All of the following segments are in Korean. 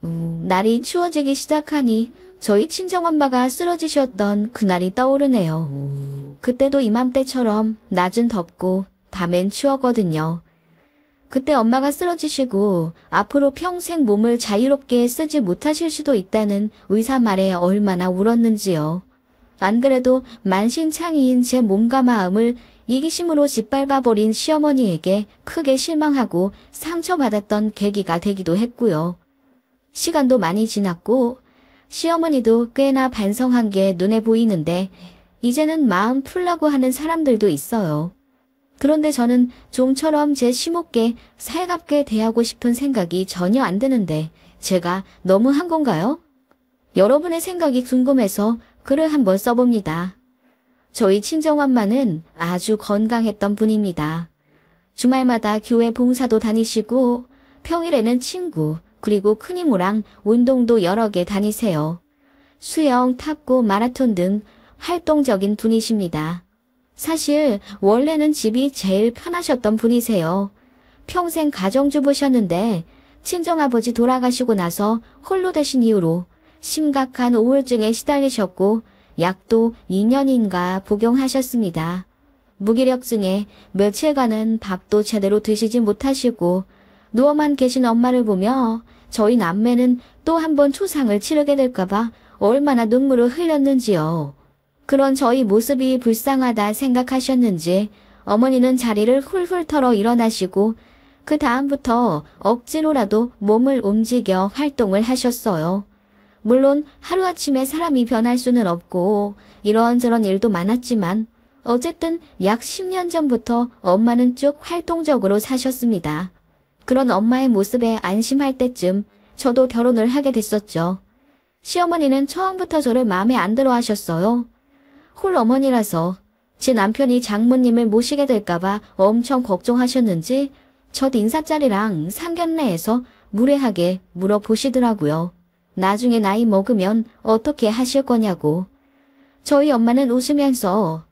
날이 추워지기 시작하니 저희 친정엄마가 쓰러지셨던 그날이 떠오르네요. 그때도 이맘때처럼 낮은 덥고 밤엔 추웠거든요. 그때 엄마가 쓰러지시고 앞으로 평생 몸을 자유롭게 쓰지 못하실 수도 있다는 의사 말에 얼마나 울었는지요. 안 그래도 만신창이인 제 몸과 마음을 이기심으로 짓밟아버린 시어머니에게 크게 실망하고 상처받았던 계기가 되기도 했고요. 시간도 많이 지났고 시어머니도 꽤나 반성한 게 눈에 보이는데 이제는 마음 풀라고 하는 사람들도 있어요. 그런데 저는 좀처럼 제 시목께 살갑게 대하고 싶은 생각이 전혀 안 드는데 제가 너무 한 건가요? 여러분의 생각이 궁금해서 글을 한번 써봅니다. 저희 친정엄마는 아주 건강했던 분입니다. 주말마다 교회 봉사도 다니시고 평일에는 친구 그리고 큰이모랑 운동도 여러 개 다니세요. 수영, 탁구, 마라톤 등 활동적인 분이십니다. 사실 원래는 집이 제일 편하셨던 분이세요. 평생 가정주부셨는데 친정아버지 돌아가시고 나서 홀로 되신 이후로 심각한 우울증에 시달리셨고 약도 2년인가 복용하셨습니다. 무기력증에 며칠간은 밥도 제대로 드시지 못하시고 누워만 계신 엄마를 보며 저희 남매는 또 한 번 초상을 치르게 될까봐 얼마나 눈물을 흘렸는지요. 그런 저희 모습이 불쌍하다 생각하셨는지 어머니는 자리를 훌훌 털어 일어나시고 그 다음부터 억지로라도 몸을 움직여 활동을 하셨어요. 물론 하루아침에 사람이 변할 수는 없고 이런저런 일도 많았지만 어쨌든 약 10년 전부터 엄마는 쭉 활동적으로 사셨습니다. 그런 엄마의 모습에 안심할 때쯤 저도 결혼을 하게 됐었죠. 시어머니는 처음부터 저를 마음에 안 들어 하셨어요. 홀어머니라서 제 남편이 장모님을 모시게 될까봐 엄청 걱정하셨는지 첫 인사자리랑 상견례에서 무례하게 물어보시더라고요. 나중에 나이 먹으면 어떻게 하실 거냐고. 저희 엄마는 웃으면서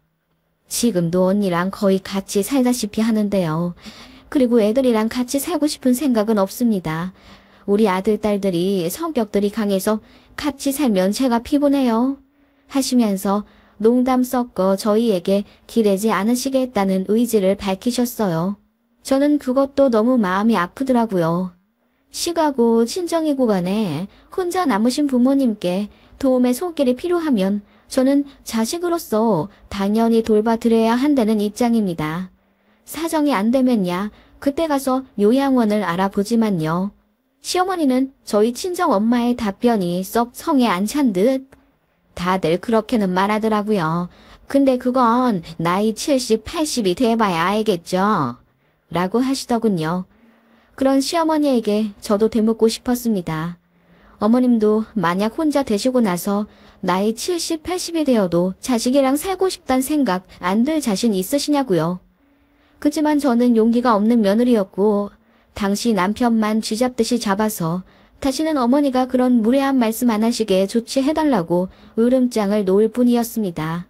지금도 언니랑 거의 같이 살다시피 하는데요. 그리고 애들이랑 같이 살고 싶은 생각은 없습니다. 우리 아들, 딸들이 성격들이 강해서 같이 살면 제가 피곤해요. 하시면서 농담 섞어 저희에게 기대지 않으시겠다는 의지를 밝히셨어요. 저는 그것도 너무 마음이 아프더라고요. 시가고 친정이고 간에 혼자 남으신 부모님께 도움의 손길이 필요하면 저는 자식으로서 당연히 돌봐드려야 한다는 입장입니다. 사정이 안 되면야 그때 가서 요양원을 알아보지만요. 시어머니는 저희 친정엄마의 답변이 썩 성에 안 찬 듯 다들 그렇게는 말하더라고요. 근데 그건 나이 70, 80이 돼봐야 알겠죠. 라고 하시더군요. 그런 시어머니에게 저도 되묻고 싶었습니다. 어머님도 만약 혼자 되시고 나서 나이 70, 80이 되어도 자식이랑 살고 싶단 생각 안 들 자신 있으시냐고요. 그치만 저는 용기가 없는 며느리였고 당시 남편만 쥐잡듯이 잡아서 다시는 어머니가 그런 무례한 말씀 안 하시게 조치해달라고 으름장을 놓을 뿐이었습니다.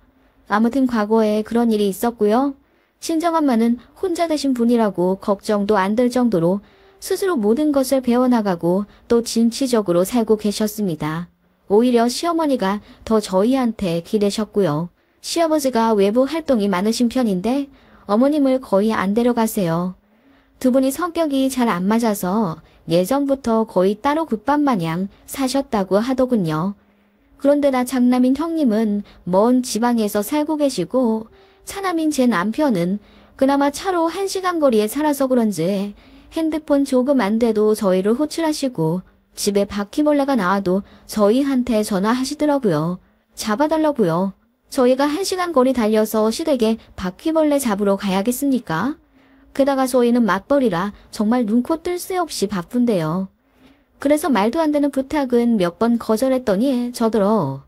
아무튼 과거에 그런 일이 있었고요. 친정엄마는 혼자 되신 분이라고 걱정도 안 들 정도로 스스로 모든 것을 배워나가고 또 진취적으로 살고 계셨습니다. 오히려 시어머니가 더 저희한테 기대셨고요. 시아버지가 외부 활동이 많으신 편인데 어머님을 거의 안 데려가세요. 두 분이 성격이 잘 안 맞아서 예전부터 거의 따로 국밥 마냥 사셨다고 하더군요. 그런데나 장남인 형님은 먼 지방에서 살고 계시고 차남인 제 남편은 그나마 차로 1시간 거리에 살아서 그런지 핸드폰 조금 안 돼도 저희를 호출하시고 집에 바퀴벌레가 나와도 저희한테 전화하시더라고요. 잡아달라고요. 저희가 1시간 거리 달려서 시댁에 바퀴벌레 잡으러 가야겠습니까? 게다가 저희는 맞벌이라 정말 눈코 뜰 새 없이 바쁜데요. 그래서 말도 안 되는 부탁은 몇 번 거절했더니 저더러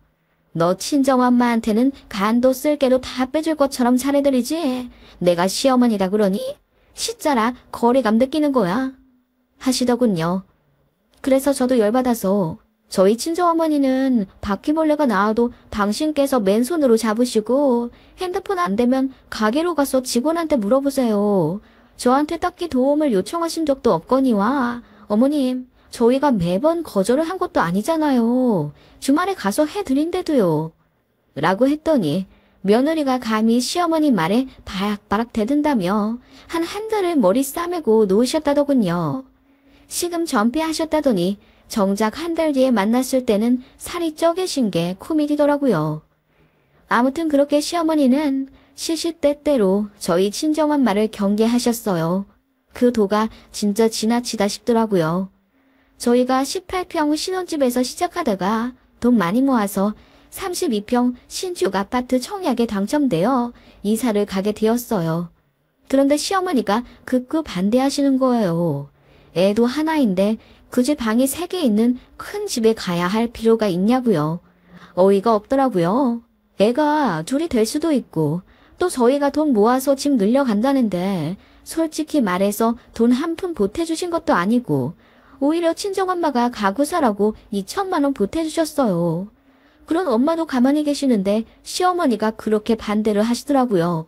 너 친정엄마한테는 간도 쓸개로 다 빼줄 것처럼 잘해드리지. 내가 시어머니라 그러니 시자라 거리감 느끼는 거야. 하시더군요. 그래서 저도 열받아서 저희 친정어머니는 바퀴벌레가 나와도 당신께서 맨손으로 잡으시고 핸드폰 안 되면 가게로 가서 직원한테 물어보세요. 저한테 딱히 도움을 요청하신 적도 없거니와 어머님 저희가 매번 거절을 한 것도 아니잖아요. 주말에 가서 해드린대도요. 라고 했더니 며느리가 감히 시어머니 말에 바락바락 대든다며 한 달을 머리 싸매고 놓으셨다더군요. 시금 전폐하셨다더니 정작 한 달 뒤에 만났을 때는 살이 쪄 계신 게 코미디더라고요. 아무튼 그렇게 시어머니는 시시때때로 저희 친정엄마를 경계하셨어요. 그 도가 진짜 지나치다 싶더라고요. 저희가 18평 신혼집에서 시작하다가 돈 많이 모아서 32평 신축 아파트 청약에 당첨되어 이사를 가게 되었어요. 그런데 시어머니가 극구 반대하시는 거예요. 애도 하나인데 굳이 방이 3개 있는 큰 집에 가야 할 필요가 있냐고요. 어이가 없더라고요. 애가 둘이 될 수도 있고 또 저희가 돈 모아서 집 늘려간다는데 솔직히 말해서 돈 한 푼 보태주신 것도 아니고 오히려 친정엄마가 가구 사라고 2천만 원 보태주셨어요. 그런 엄마도 가만히 계시는데 시어머니가 그렇게 반대를 하시더라고요.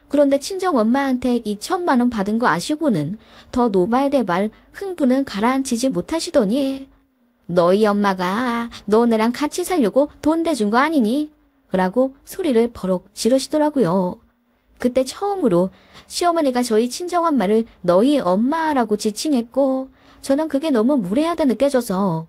그런데 친정엄마한테 2천만 원 받은 거 아시고는 더 노발대발 흥분은 가라앉히지 못하시더니 너희 엄마가 너네랑 같이 살려고 돈 대준 거 아니니? 라고 소리를 버럭 지르시더라고요. 그때 처음으로 시어머니가 저희 친정엄마를 너희 엄마라고 지칭했고 저는 그게 너무 무례하다 느껴져서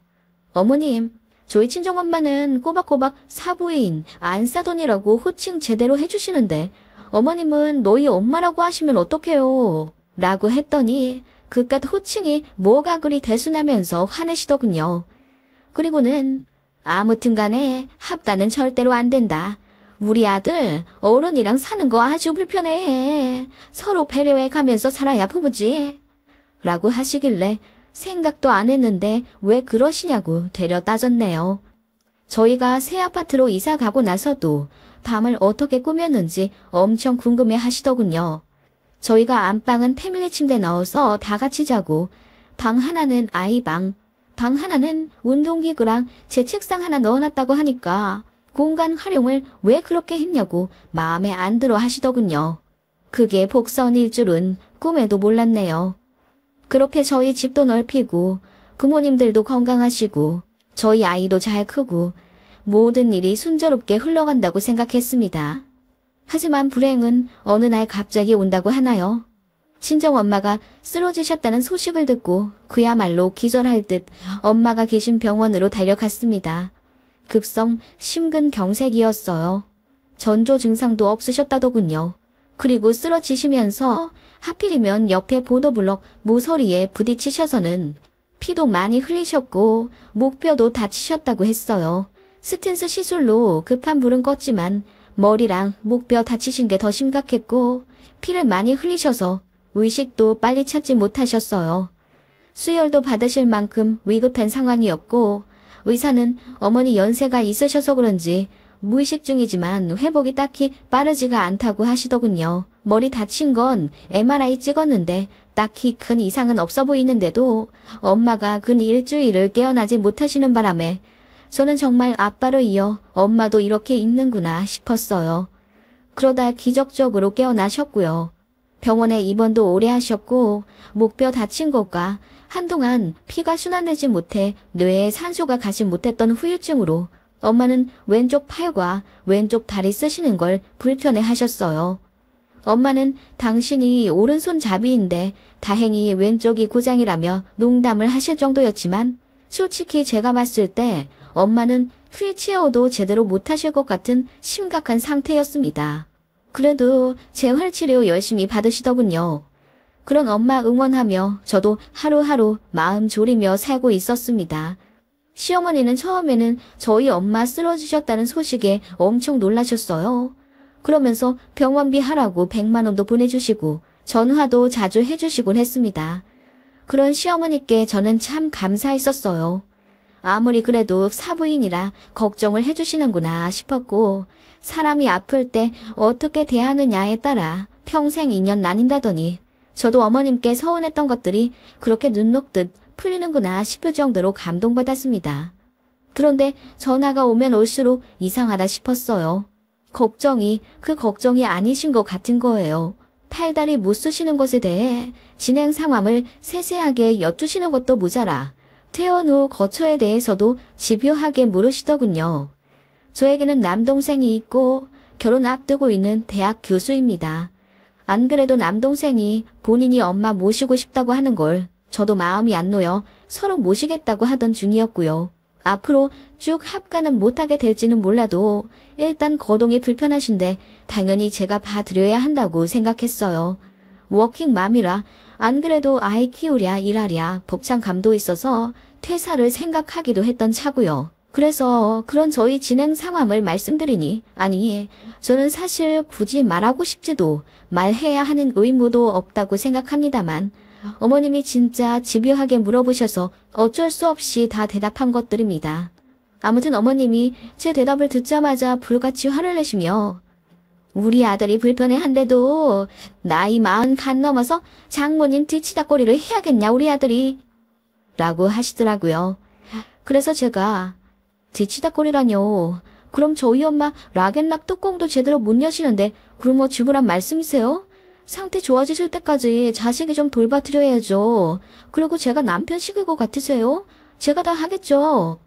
어머님, 저희 친정엄마는 꼬박꼬박 사부인 안사돈이라고 호칭 제대로 해주시는데 어머님은 너희 엄마라고 하시면 어떡해요? 라고 했더니 그깟 호칭이 뭐가 그리 대수나면서 화내시더군요. 그리고는 아무튼 간에 합단은 절대로 안 된다. 우리 아들 어른이랑 사는 거 아주 불편해. 서로 배려해 가면서 살아야 부부지. 라고 하시길래 생각도 안 했는데 왜 그러시냐고 되려 따졌네요. 저희가 새 아파트로 이사 가고 나서도 밤을 어떻게 꾸몄는지 엄청 궁금해 하시더군요. 저희가 안방은 패밀리 침대 넣어서 다 같이 자고 방 하나는 아이 방, 방 하나는 운동기구랑 제 책상 하나 넣어놨다고 하니까 공간 활용을 왜 그렇게 했냐고 마음에 안 들어 하시더군요. 그게 복선일 줄은 꿈에도 몰랐네요. 그렇게 저희 집도 넓히고 부모님들도 건강하시고 저희 아이도 잘 크고 모든 일이 순조롭게 흘러간다고 생각했습니다. 하지만 불행은 어느 날 갑자기 온다고 하나요? 친정엄마가 쓰러지셨다는 소식을 듣고 그야말로 기절할 듯 엄마가 계신 병원으로 달려갔습니다. 급성 심근경색이었어요. 전조 증상도 없으셨다더군요. 그리고 쓰러지시면서 하필이면 옆에 보도블럭 모서리에 부딪히셔서는 피도 많이 흘리셨고 목뼈도 다치셨다고 했어요. 스틴스 시술로 급한 불은 껐지만 머리랑 목뼈 다치신 게 더 심각했고 피를 많이 흘리셔서 의식도 빨리 찾지 못하셨어요. 수혈도 받으실 만큼 위급한 상황이었고 의사는 어머니 연세가 있으셔서 그런지 무의식 중이지만 회복이 딱히 빠르지가 않다고 하시더군요. 머리 다친 건 MRI 찍었는데 딱히 큰 이상은 없어 보이는데도 엄마가 근 일주일을 깨어나지 못하시는 바람에 저는 정말 아빠를 이어 엄마도 이렇게 있는구나 싶었어요. 그러다 기적적으로 깨어나셨고요. 병원에 입원도 오래 하셨고 목뼈 다친 것과 한동안 피가 순환되지 못해 뇌에 산소가 가지 못했던 후유증으로 엄마는 왼쪽 팔과 왼쪽 다리 쓰시는 걸 불편해 하셨어요. 엄마는 당신이 오른손잡이인데 다행히 왼쪽이 고장이라며 농담을 하실 정도였지만 솔직히 제가 봤을 때 엄마는 휠체어도 제대로 못하실 것 같은 심각한 상태였습니다. 그래도 재활치료 열심히 받으시더군요. 그런 엄마 응원하며 저도 하루하루 마음 졸이며 살고 있었습니다. 시어머니는 처음에는 저희 엄마 쓰러지셨다는 소식에 엄청 놀라셨어요. 그러면서 병원비 하라고 100만 원도 보내주시고 전화도 자주 해주시곤 했습니다. 그런 시어머니께 저는 참 감사했었어요. 아무리 그래도 사부인이라 걱정을 해주시는구나 싶었고 사람이 아플 때 어떻게 대하느냐에 따라 평생 인연 나뉜다더니 저도 어머님께 서운했던 것들이 그렇게 눈 녹듯 풀리는구나 싶을 정도로 감동받았습니다. 그런데 전화가 오면 올수록 이상하다 싶었어요. 걱정이 그 걱정이 아니신 것 같은 거예요. 팔다리 못 쓰시는 것에 대해 진행 상황을 세세하게 엿주시는 것도 모자라 퇴원 후 거처에 대해서도 집요하게 물으시더군요. 저에게는 남동생이 있고 결혼 앞두고 있는 대학 교수입니다. 안 그래도 남동생이 본인이 엄마 모시고 싶다고 하는 걸 저도 마음이 안 놓여 서로 모시겠다고 하던 중이었고요. 앞으로 쭉 합가는 못하게 될지는 몰라도 일단 거동이 불편하신데 당연히 제가 봐드려야 한다고 생각했어요. 워킹맘이라 안 그래도 아이 키우랴 일하랴 벅찬 감도 있어서 퇴사를 생각하기도 했던 차고요. 그래서 그런 저희 진행 상황을 말씀드리니 아니 저는 사실 굳이 말하고 싶지도 말해야 하는 의무도 없다고 생각합니다만 어머님이 진짜 집요하게 물어보셔서 어쩔 수 없이 다 대답한 것들입니다. 아무튼 어머님이 제 대답을 듣자마자 불같이 화를 내시며 우리 아들이 불편해한데도 나이 40 넘어서 장모님 뒤치다꺼리를 해야겠냐 우리 아들이 라고 하시더라고요. 그래서 제가 뒤치다꺼리라뇨. 그럼 저희 엄마 락앤락 뚜껑도 제대로 못 여시는데 그럼 뭐 죽으란 말씀이세요? 상태 좋아지실 때까지 자식이 좀 돌봐드려야죠. 그리고 제가 남편 시킬 것 같으세요? 제가 다 하겠죠.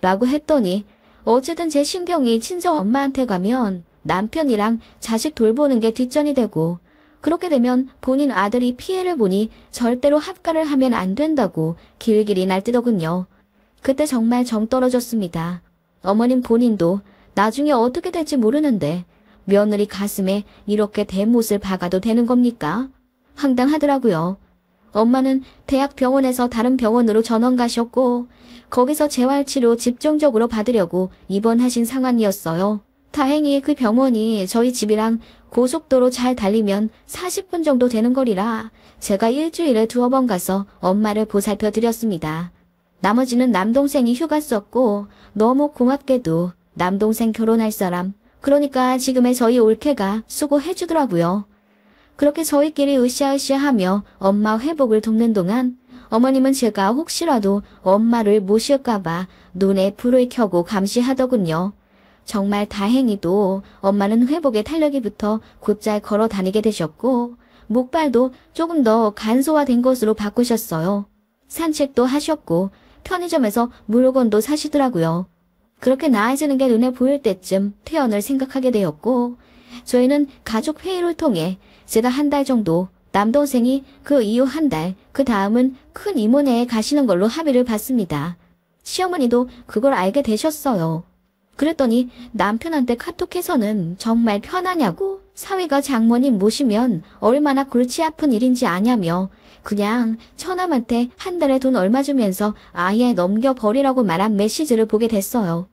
라고 했더니 어쨌든 제 신경이 친정 엄마한테 가면 남편이랑 자식 돌보는 게 뒷전이 되고 그렇게 되면 본인 아들이 피해를 보니 절대로 합가를 하면 안 된다고 길길이 날뛰더군요. 그때 정말 정 떨어졌습니다. 어머님 본인도 나중에 어떻게 될지 모르는데 며느리 가슴에 이렇게 대못을 박아도 되는 겁니까? 황당하더라고요. 엄마는 대학 병원에서 다른 병원으로 전원 가셨고 거기서 재활치료 집중적으로 받으려고 입원하신 상황이었어요. 다행히 그 병원이 저희 집이랑 고속도로 잘 달리면 40분 정도 되는 거리라 제가 일주일에 2번 가서 엄마를 보살펴 드렸습니다. 나머지는 남동생이 휴가 썼고 너무 고맙게도 남동생 결혼할 사람 그러니까 지금의 저희 올케가 수고해주더라고요. 그렇게 저희끼리 으쌰으쌰하며 엄마 회복을 돕는 동안 어머님은 제가 혹시라도 엄마를 모실까봐 눈에 불을 켜고 감시하더군요. 정말 다행히도 엄마는 회복에 탄력이 붙어 곧잘 걸어 다니게 되셨고 목발도 조금 더 간소화된 것으로 바꾸셨어요. 산책도 하셨고 편의점에서 물건도 사시더라고요. 그렇게 나아지는 게 눈에 보일 때쯤 퇴원을 생각하게 되었고 저희는 가족 회의를 통해 제가 한 달 정도 남동생이 그 이후 한 달, 그 다음은 큰 이모네에 가시는 걸로 합의를 봤습니다. 시어머니도 그걸 알게 되셨어요. 그랬더니 남편한테 카톡해서는 정말 편하냐고 사위가 장모님 모시면 얼마나 골치 아픈 일인지 아냐며 그냥 처남한테 한 달에 돈 얼마 주면서 아예 넘겨버리라고 말한 메시지를 보게 됐어요.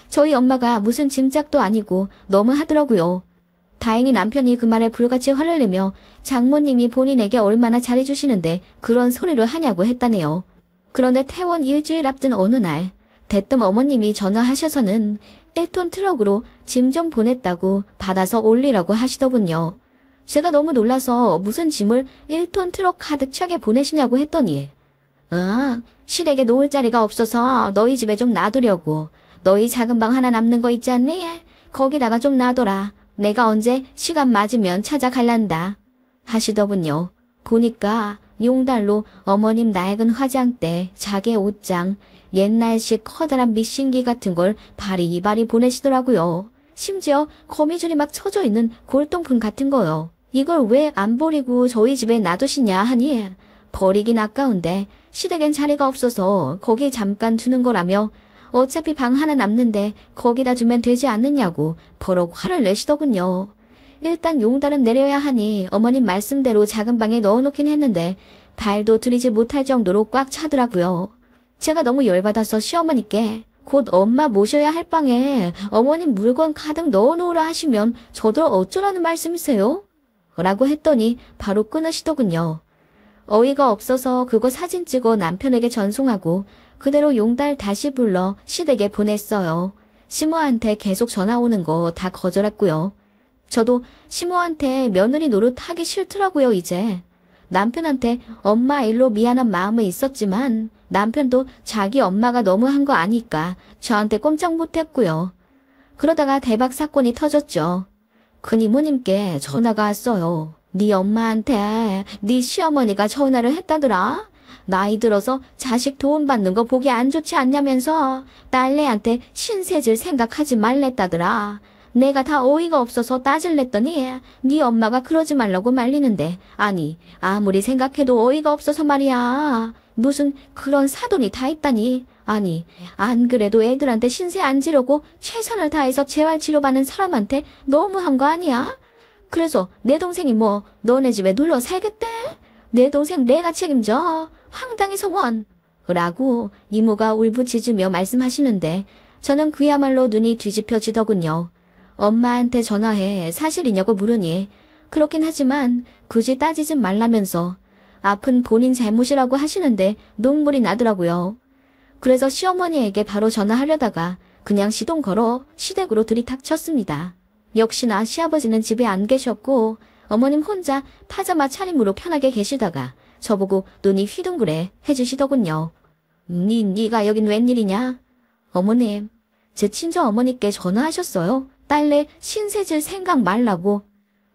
저희 엄마가 무슨 짐짝도 아니고 너무 하더라고요. 다행히 남편이 그 말에 불같이 화를 내며 장모님이 본인에게 얼마나 잘해주시는데 그런 소리를 하냐고 했다네요. 그런데 퇴원 일주일 앞둔 어느 날 대뜸 어머님이 전화하셔서는 1톤 트럭으로 짐 좀 보냈다고 받아서 올리라고 하시더군요. 제가 너무 놀라서 무슨 짐을 1톤 트럭 가득 차게 보내시냐고 했더니 시댁에 놓을 자리가 없어서 너희 집에 좀 놔두려고. 너희 작은 방 하나 남는 거 있지 않니? 거기다가 좀 놔둬라. 내가 언제 시간 맞으면 찾아갈란다. 하시더군요. 보니까 용달로 어머님 낡은 화장대, 자개 옷장, 옛날식 커다란 미싱기 같은 걸 바리바리 보내시더라고요. 심지어 거미줄이 막 쳐져 있는 골동품 같은 거요. 이걸 왜 안 버리고 저희 집에 놔두시냐 하니 버리긴 아까운데 시댁엔 자리가 없어서 거기 잠깐 두는 거라며 어차피 방 하나 남는데 거기다 두면 되지 않느냐고 버럭 화를 내시더군요. 일단 용달은 내려야 하니 어머님 말씀대로 작은 방에 넣어놓긴 했는데 발도 들이지 못할 정도로 꽉 차더라고요. 제가 너무 열받아서 시어머니께 곧 엄마 모셔야 할 방에 어머님 물건 가득 넣어놓으라 하시면 저들 어쩌라는 말씀이세요? 라고 했더니 바로 끊으시더군요. 어이가 없어서 그거 사진 찍어 남편에게 전송하고 그대로 용달 다시 불러 시댁에 보냈어요. 시모한테 계속 전화 오는 거 다 거절했고요. 저도 시모한테 며느리 노릇하기 싫더라고요 이제. 남편한테 엄마 일로 미안한 마음은 있었지만 남편도 자기 엄마가 너무한 거 아니까 저한테 꼼짝 못했고요. 그러다가 대박 사건이 터졌죠. 큰 이모님께 전화가 왔어요. 네 엄마한테 네 시어머니가 전화를 했다더라. 나이 들어서 자식 도움받는 거 보기 안 좋지 않냐면서 딸내한테 신세질 생각하지 말랬다더라. 내가 다 어이가 없어서 따질랬더니 네 엄마가 그러지 말라고 말리는데 아니 아무리 생각해도 어이가 없어서 말이야. 무슨 그런 사돈이 다 있다니. 아니 안 그래도 애들한테 신세 안 지려고 최선을 다해서 재활치료받는 사람한테 너무한 거 아니야? 그래서 내 동생이 뭐 너네 집에 놀러 살겠대? 내 동생 내가 책임져. 황당해서 원. 라고 이모가 울부짖으며 말씀하시는데 저는 그야말로 눈이 뒤집혀지더군요. 엄마한테 전화해 사실이냐고 물으니 그렇긴 하지만 굳이 따지진 말라면서 아픈 본인 잘못이라고 하시는데 눈물이 나더라고요. 그래서 시어머니에게 바로 전화하려다가 그냥 시동 걸어 시댁으로 들이닥쳤습니다. 역시나 시아버지는 집에 안 계셨고 어머님 혼자 파자마 차림으로 편하게 계시다가 저보고 눈이 휘둥그레 해주시더군요. 네가 여긴 웬일이냐? 어머님, 제 친정 어머니께 전화하셨어요? 딸내 신세질 생각 말라고.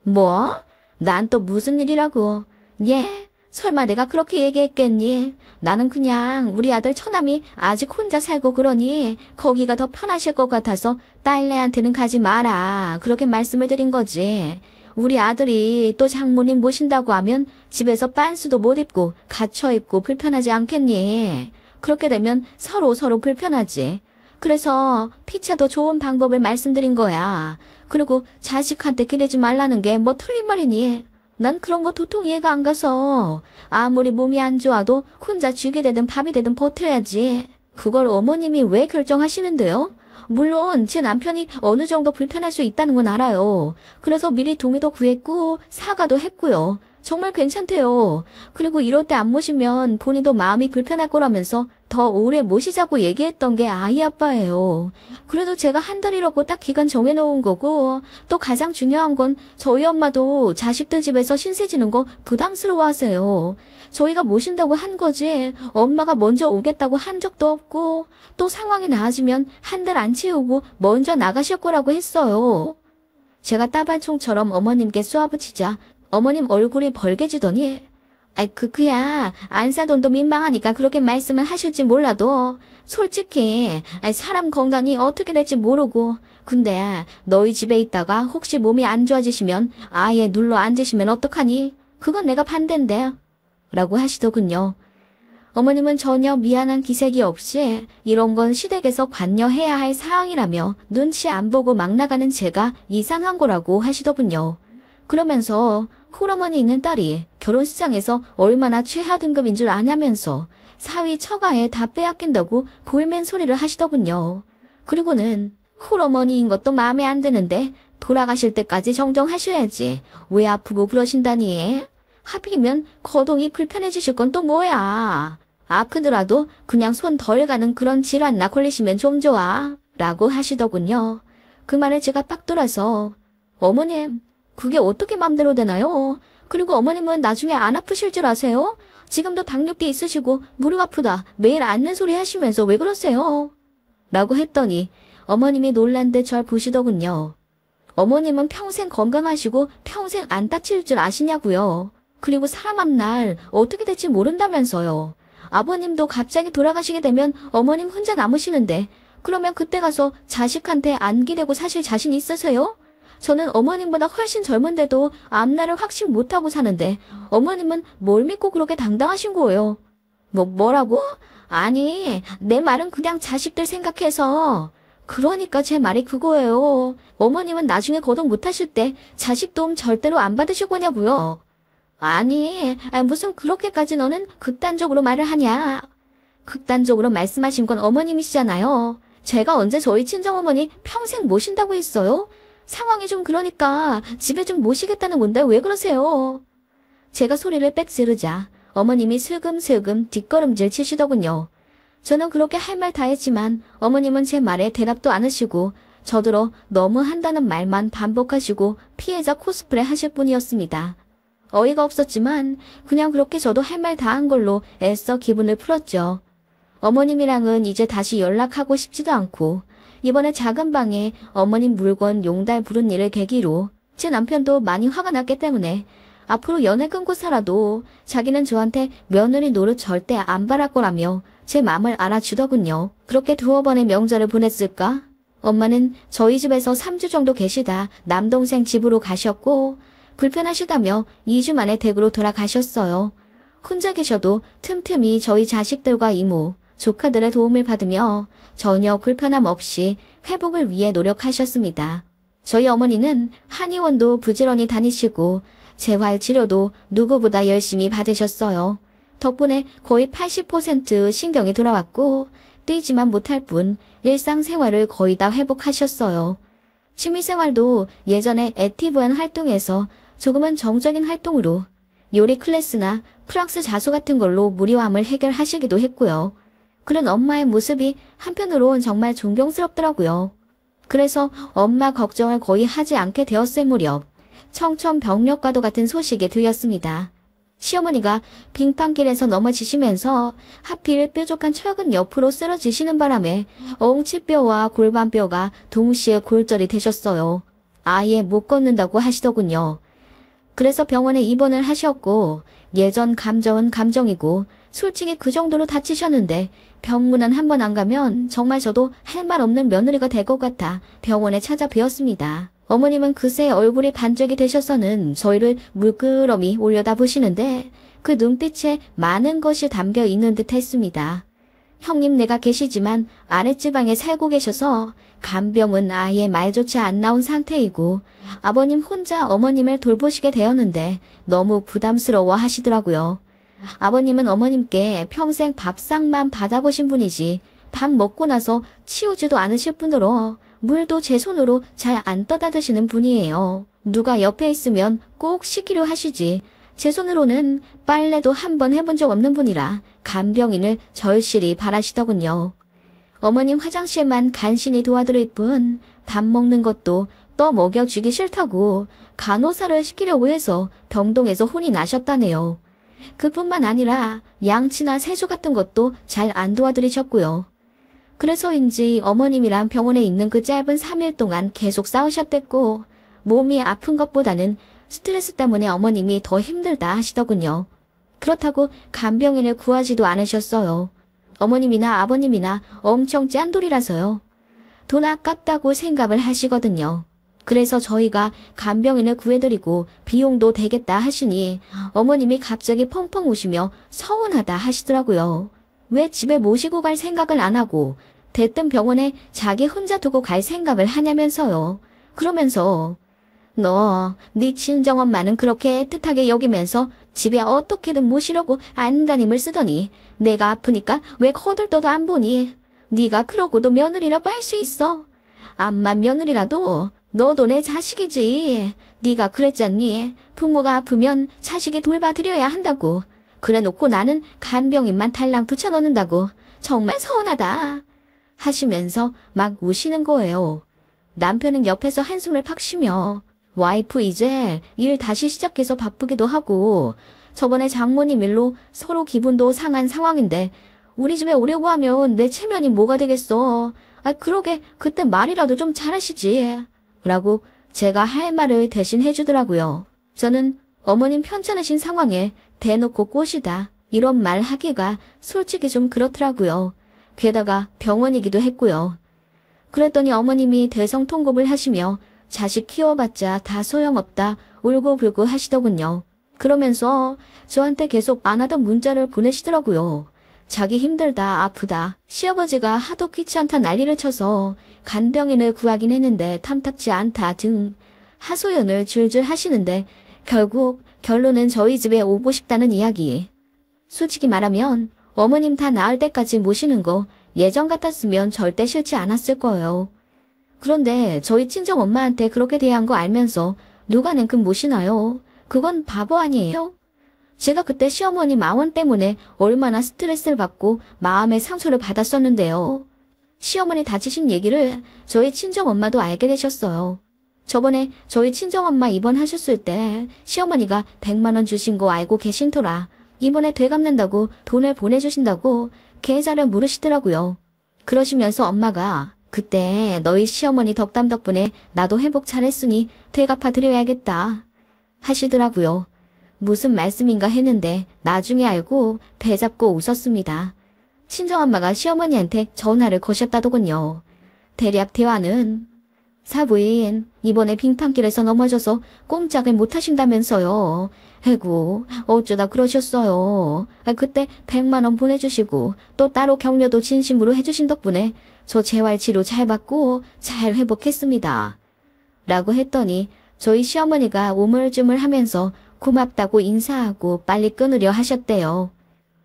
뭐? 난 또 무슨 일이라고. 예? 설마 내가 그렇게 얘기했겠니? 나는 그냥 우리 아들 처남이 아직 혼자 살고 그러니 거기가 더 편하실 것 같아서 딸내한테는 가지 마라. 그렇게 말씀을 드린 거지. 우리 아들이 또 장모님 모신다고 하면 집에서 빤스도 못 입고 갇혀 입고 불편하지 않겠니? 그렇게 되면 서로 불편하지. 그래서 피차 더 좋은 방법을 말씀드린 거야. 그리고 자식한테 기대지 말라는 게 뭐 틀린 말이니? 난 그런 거 도통 이해가 안 가서 아무리 몸이 안 좋아도 혼자 쥐게 되든 밥이 되든 버텨야지. 그걸 어머님이 왜 결정하시는데요? 물론 제 남편이 어느 정도 불편할 수 있다는 건 알아요. 그래서 미리 동의도 구했고 사과도 했고요. 정말 괜찮대요. 그리고 이럴 때 안 모시면 본인도 마음이 불편할 거라면서 더 오래 모시자고 얘기했던 게 아이 아빠예요. 그래도 제가 한 달이라고 딱 기간 정해놓은 거고 또 가장 중요한 건 저희 엄마도 자식들 집에서 신세 지는 거 부담스러워하세요. 저희가 모신다고 한 거지 엄마가 먼저 오겠다고 한 적도 없고 또 상황이 나아지면 한 달 안 채우고 먼저 나가실 거라고 했어요. 제가 따발총처럼 어머님께 쏘아붙이자 어머님 얼굴이 벌개지더니 그야 안사돈도 민망하니까 그렇게 말씀을 하실지 몰라도 솔직히 사람 건강이 어떻게 될지 모르고 근데 너희 집에 있다가 혹시 몸이 안 좋아지시면 아예 눌러 앉으시면 어떡하니? 그건 내가 반대인데 라고 하시더군요. 어머님은 전혀 미안한 기색이 없이 이런 건 시댁에서 관여해야 할 사항이라며 눈치 안 보고 막 나가는 제가 이상한 거라고 하시더군요. 그러면서 홀어머니 있는 딸이 결혼시장에서 얼마나 최하 등급인 줄 아냐면서 사위 처가에 다 빼앗긴다고 볼멘 소리를 하시더군요. 그리고는 홀어머니인 것도 마음에 안 드는데 돌아가실 때까지 정정하셔야지. 왜 아프고 그러신다니? 하필이면 거동이 불편해지실 건 또 뭐야? 아프더라도 그냥 손 덜 가는 그런 질환나 걸리시면 좀 좋아. 라고 하시더군요. 그 말에 제가 빡 돌아서 어머님 그게 어떻게 맘대로 되나요? 그리고 어머님은 나중에 안 아프실 줄 아세요? 지금도 당뇨기 있으시고 무릎 아프다 매일 앓는 소리 하시면서 왜 그러세요? 라고 했더니 어머님이 놀란 듯 절 보시더군요. 어머님은 평생 건강하시고 평생 안 다칠 줄 아시냐고요. 그리고 사람 앞날 어떻게 될지 모른다면서요. 아버님도 갑자기 돌아가시게 되면 어머님 혼자 남으시는데 그러면 그때 가서 자식한테 안기 대고 사실 자신 있으세요? 저는 어머님보다 훨씬 젊은데도 앞날을 확신 못하고 사는데 어머님은 뭘 믿고 그렇게 당당하신 거예요? 뭐라고? 아니 내 말은 그냥 자식들 생각해서. 그러니까 제 말이 그거예요. 어머님은 나중에 거동 못하실 때 자식 도움 절대로 안 받으실 거냐고요. 아니 무슨 그렇게까지 너는 극단적으로 말을 하냐. 극단적으로 말씀하신 건 어머님이시잖아요. 제가 언제 저희 친정어머니 평생 모신다고 했어요? 상황이 좀 그러니까 집에 좀 모시겠다는 건데 왜 그러세요? 제가 소리를 빽 지르자 어머님이 슬금슬금 뒷걸음질 치시더군요. 저는 그렇게 할 말 다 했지만 어머님은 제 말에 대답도 안 하시고 저더러 너무 한다는 말만 반복하시고 피해자 코스프레 하실 뿐이었습니다. 어이가 없었지만 그냥 그렇게 저도 할 말 다 한 걸로 애써 기분을 풀었죠. 어머님이랑은 이제 다시 연락하고 싶지도 않고 이번에 작은 방에 어머님 물건 용달 부른 일을 계기로 제 남편도 많이 화가 났기 때문에 앞으로 연애 끊고 살아도 자기는 저한테 며느리 노릇 절대 안 바랄 거라며 제 마음을 알아주더군요. 그렇게 두어 번의 명절을 보냈을까? 엄마는 저희 집에서 3주 정도 계시다 남동생 집으로 가셨고 불편하시다며 2주 만에 댁으로 돌아가셨어요. 혼자 계셔도 틈틈이 저희 자식들과 이모, 조카들의 도움을 받으며 전혀 불편함 없이 회복을 위해 노력하셨습니다. 저희 어머니는 한의원도 부지런히 다니시고 재활치료도 누구보다 열심히 받으셨어요. 덕분에 거의 80% 신경이 돌아왔고 뛰지만 못할 뿐 일상생활을 거의 다 회복하셨어요. 취미생활도 예전에 액티브한 활동에서 조금은 정적인 활동으로 요리 클래스나 프랑스 자수 같은 걸로 무료함을 해결하시기도 했고요. 그런 엄마의 모습이 한편으론 정말 존경스럽더라고요. 그래서 엄마 걱정을 거의 하지 않게 되었을 무렵 청천벽력과도 같은 소식이 들렸습니다. 시어머니가 빙판길에서 넘어지시면서 하필 뾰족한 철근 옆으로 쓰러지시는 바람에 엉치뼈와 골반뼈가 동시에 골절이 되셨어요. 아예 못 걷는다고 하시더군요. 그래서 병원에 입원을 하셨고 예전 감정은 감정이고 솔직히 그 정도로 다치셨는데 병문안 한 번 안 가면 정말 저도 할 말 없는 며느리가 될 것 같아 병원에 찾아뵈었습니다. 어머님은 그새 얼굴이 반쪽이 되셔서는 저희를 물끄러미 올려다보시는데 그 눈빛에 많은 것이 담겨 있는 듯 했습니다. 형님 내가 계시지만 아랫지방에 살고 계셔서 간병은 아예 말조차 안 나온 상태이고 아버님 혼자 어머님을 돌보시게 되었는데 너무 부담스러워 하시더라고요. 아버님은 어머님께 평생 밥상만 받아보신 분이지 밥 먹고 나서 치우지도 않으실 뿐더러 물도 제 손으로 잘 안 떠다 드시는 분이에요. 누가 옆에 있으면 꼭 시키려 하시지 제 손으로는 빨래도 한 번 해본 적 없는 분이라 간병인을 절실히 바라시더군요. 어머님 화장실만 간신히 도와드릴 뿐 밥 먹는 것도 떠 먹여주기 싫다고 간호사를 시키려고 해서 병동에서 혼이 나셨다네요. 그뿐만 아니라 양치나 세수 같은 것도 잘 안 도와드리셨고요. 그래서인지 어머님이랑 병원에 있는 그 짧은 3일 동안 계속 싸우셨댔고 몸이 아픈 것보다는 스트레스 때문에 어머님이 더 힘들다 하시더군요. 그렇다고 간병인을 구하지도 않으셨어요. 어머님이나 아버님이나 엄청 짠돌이라서요. 돈 아깝다고 생각을 하시거든요. 그래서 저희가 간병인을 구해드리고 비용도 되겠다 하시니 어머님이 갑자기 펑펑 우시며 서운하다 하시더라고요. 왜 집에 모시고 갈 생각을 안 하고 대뜸 병원에 자기 혼자 두고 갈 생각을 하냐면서요. 그러면서 네 친정엄마는 그렇게 애틋하게 여기면서 집에 어떻게든 모시려고 안다님을 쓰더니 내가 아프니까 왜 거들떠도 안 보니? 네가 그러고도 며느리라고 할 수 있어. 암만 며느리라도 너도 내 자식이지. 네가 그랬잖니. 부모가 아프면 자식이 돌봐드려야 한다고. 그래놓고 나는 간병인만 달랑 붙여넣는다고. 정말 서운하다. 하시면서 막 우시는 거예요. 남편은 옆에서 한숨을 팍 쉬며 와이프 이제 일 다시 시작해서 바쁘기도 하고 저번에 장모님 일로 서로 기분도 상한 상황인데 우리 집에 오려고 하면 내 체면이 뭐가 되겠어. 그러게 그때 말이라도 좀 잘하시지. 라고 제가 할 말을 대신 해주더라고요. 저는 어머님 편찮으신 상황에 대놓고 꼬시다 이런 말 하기가 솔직히 좀 그렇더라고요. 게다가 병원이기도 했고요. 그랬더니 어머님이 대성통곡을 하시며 자식 키워봤자 다 소용없다 울고불고 하시더군요. 그러면서 저한테 계속 안 하던 문자를 보내시더라고요. 자기 힘들다 아프다 시아버지가 하도 귀찮다 난리를 쳐서 간병인을 구하긴 했는데 탐탁지 않다 등 하소연을 줄줄 하시는데 결국 결론은 저희 집에 오고 싶다는 이야기. 솔직히 말하면 어머님 다 나을 때까지 모시는 거 예전 같았으면 절대 싫지 않았을 거예요. 그런데 저희 친정엄마한테 그렇게 대한 거 알면서 누가 냉큼 모시나요? 그건 바보 아니에요? 제가 그때 시어머니 마원 때문에 얼마나 스트레스를 받고 마음의 상처를 받았었는데요. 시어머니 다치신 얘기를 저희 친정엄마도 알게 되셨어요. 저번에 저희 친정엄마 입원하셨을 때 시어머니가 100만 원 주신 거 알고 계신 터라 이번에 되갚는다고 돈을 보내주신다고 계좌를 물으시더라고요. 그러시면서 엄마가 그때 너희 시어머니 덕담 덕분에 나도 회복 잘했으니 되갚아 드려야겠다 하시더라고요. 무슨 말씀인가 했는데 나중에 알고 배 잡고 웃었습니다. 친정엄마가 시어머니한테 전화를 거셨다더군요. 대략 대화는 사부인, 이번에 빙판길에서 넘어져서 꼼짝을 못하신다면서요. 아이고, 어쩌다 그러셨어요. 그때 100만 원 보내주시고 또 따로 격려도 진심으로 해주신 덕분에 저 재활치료 잘 받고 잘 회복했습니다. 라고 했더니 저희 시어머니가 우물쭈물하면서 고맙다고 인사하고 빨리 끊으려 하셨대요.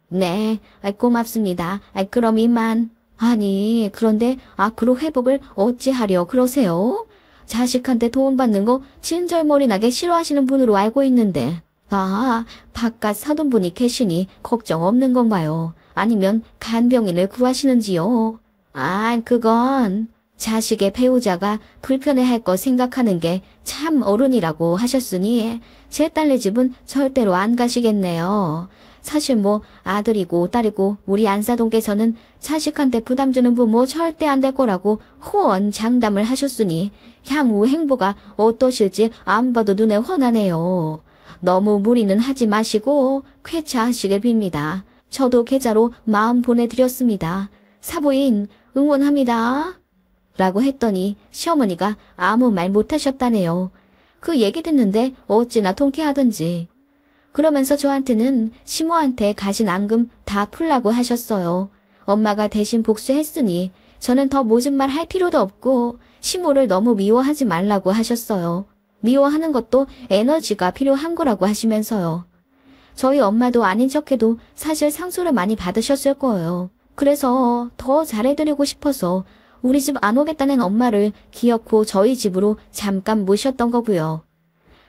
네, 고맙습니다. 그럼 이만. 아니, 그런데 앞으로 회복을 어찌하려 그러세요? 자식한테 도움받는 거 친절머리나게 싫어하시는 분으로 알고 있는데. 아, 바깥 사돈분이 계시니 걱정 없는 건가요? 아니면 간병인을 구하시는지요? 아, 그건 자식의 배우자가 불편해할 거 생각하는 게 참 어른이라고 하셨으니 제 딸네 집은 절대로 안 가시겠네요. 사실 뭐 아들이고 딸이고 우리 안사동께서는 자식한테 부담 주는 부모 절대 안 될 거라고 호언장담을 하셨으니 향후 행보가 어떠실지 안 봐도 눈에 훤하네요. 너무 무리는 하지 마시고 쾌차하시길 빕니다. 저도 계좌로 마음 보내드렸습니다. 사부인 응원합니다. 라고 했더니 시어머니가 아무 말 못하셨다네요. 그 얘기 듣는데 어찌나 통쾌하던지. 그러면서 저한테는 시모한테 가신 앙금 다 풀라고 하셨어요. 엄마가 대신 복수했으니 저는 더 모진 말 할 필요도 없고 시모를 너무 미워하지 말라고 하셨어요. 미워하는 것도 에너지가 필요한 거라고 하시면서요. 저희 엄마도 아닌 척해도 사실 상처를 많이 받으셨을 거예요. 그래서 더 잘해드리고 싶어서 우리 집 안 오겠다는 엄마를 기어코 저희 집으로 잠깐 모셨던 거고요.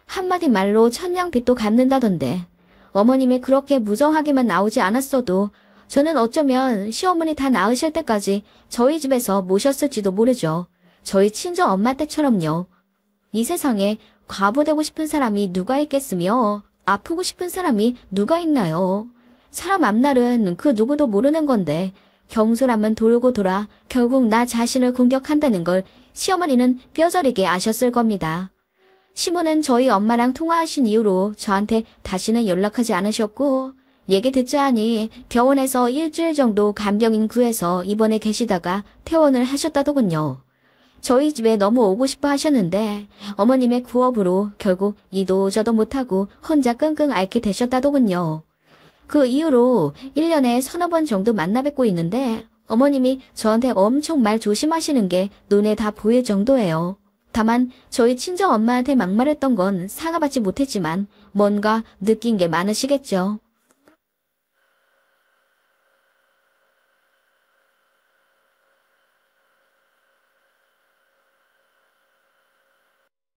한마디 말로 천냥빚도 갚는다던데 어머님이 그렇게 무정하게만 나오지 않았어도 저는 어쩌면 시어머니 다 나으실 때까지 저희 집에서 모셨을지도 모르죠. 저희 친정 엄마 때처럼요. 이 세상에 과부되고 싶은 사람이 누가 있겠으며 아프고 싶은 사람이 누가 있나요? 사람 앞날은 그 누구도 모르는 건데 경솔하면 돌고 돌아 결국 나 자신을 공격한다는 걸 시어머니는 뼈저리게 아셨을 겁니다. 시모는 저희 엄마랑 통화하신 이후로 저한테 다시는 연락하지 않으셨고 얘기 듣자 하니 병원에서 일주일 정도 간병인 구해서 입원해 계시다가 퇴원을 하셨다더군요. 저희 집에 너무 오고 싶어 하셨는데 어머님의 구업으로 결국 이도 저도 못하고 혼자 끙끙 앓게 되셨다더군요. 그 이후로 1년에 서너 번 정도 만나 뵙고 있는데 어머님이 저한테 엄청 말 조심하시는 게 눈에 다 보일 정도예요. 다만 저희 친정 엄마한테 막말했던 건 사과받지 못했지만 뭔가 느낀 게 많으시겠죠.